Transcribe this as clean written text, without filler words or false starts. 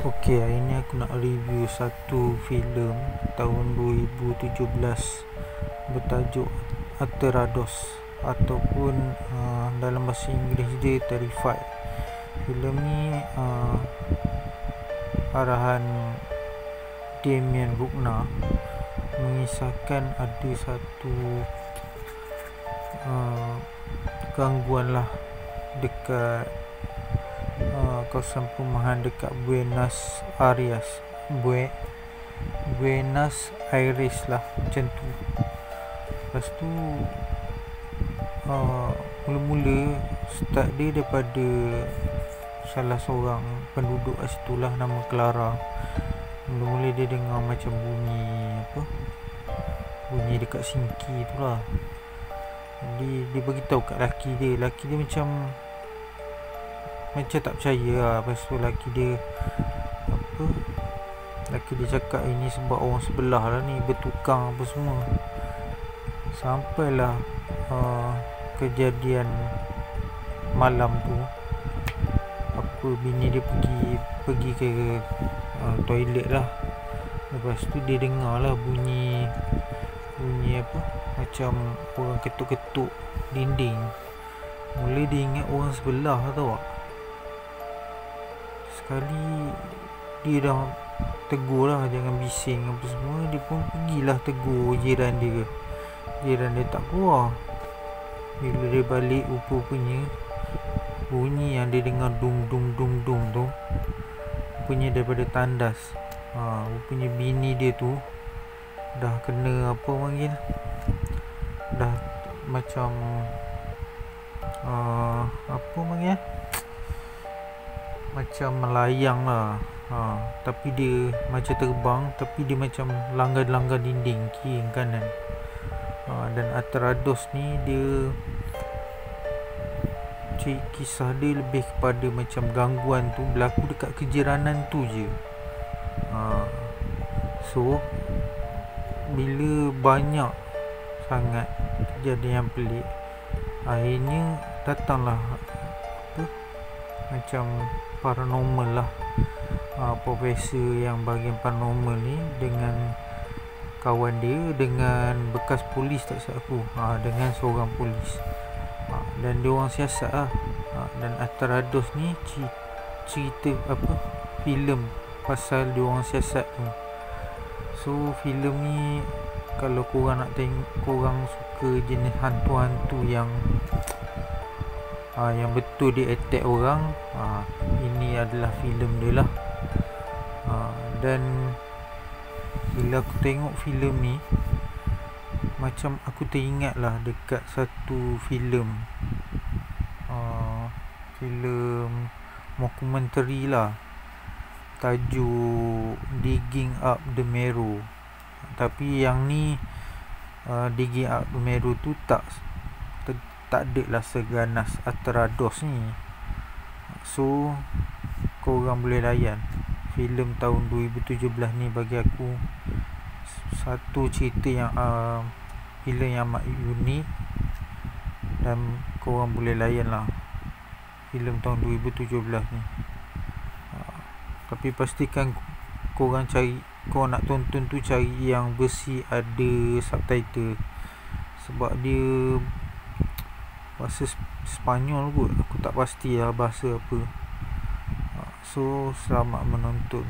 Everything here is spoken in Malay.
Okey, hari ni aku nak review satu filem tahun 2017 bertajuk Aterrados ataupun dalam bahasa Inggeris dia Terrified. Filem ni arahan Damien Rugna, mengisahkan ada satu gangguan lah dekat kawasan perumahan dekat Buenos Aires lah, macam tu. Lepas tu mula-mula start dia daripada salah seorang penduduk kat situ lah, nama Clara. Mula-mula dia dengar macam bunyi dekat sinki tu lah. Jadi dia beritahu kat laki dia macam tak percaya lah. Lepas tu laki dia cakap ini sebab orang sebelah lah ni bertukang apa semua. Sampailah kejadian malam tu, bini dia pergi ke toilet lah. Lepas tu dia dengar lah bunyi macam orang ketuk-ketuk dinding. Mula dia ingat orang sebelah tau tak. Sekali dia dah tegur lah jangan bising apa semua, dia pun pergilah tegur jiran dia tak keluar. Bila dia balik, rupanya bunyi yang dia dengar dung dung tu rupanya daripada tandas. Rupanya bini dia tu dah kena dah macam macam melayang lah. Tapi dia macam terbang, tapi dia macam langgar dinding kiri kanan. Dan Aterrados ni dia kisah dia lebih kepada macam gangguan tu berlaku dekat kejiranan tu je. So bila banyak sangat kejadian yang pelik, akhirnya datanglah macam paranormal lah, profesor yang bahagian paranormal ni dengan kawan dia, dengan bekas polis tak silap aku, dengan seorang polis, dan dia orang siasat lah. Dan Aterrados ni cerita filem pasal dia orang siasat tu. So filem ni kalau korang nak tengok, korang suka jenis hantu-hantu yang betul dia attack orang, ini adalah filem dia lah. Dan bila aku tengok filem ni, macam aku teringat lah dekat satu filem mockumentary lah, tajuk Digging Up the Marrow. Tapi yang ni Digging Up the Marrow tu tak ada lah seganas Aterrados ni. So korang boleh layan filem tahun 2017 ni. Bagi aku satu cerita yang filem yang amat unik, dan korang boleh layan lah filem tahun 2017 ni. Tapi pastikan korang nak tonton tu cari yang versi ada subtitle, sebab dia bahasa Sepanyol kot, aku tak pasti lah bahasa apa. So selamat menonton.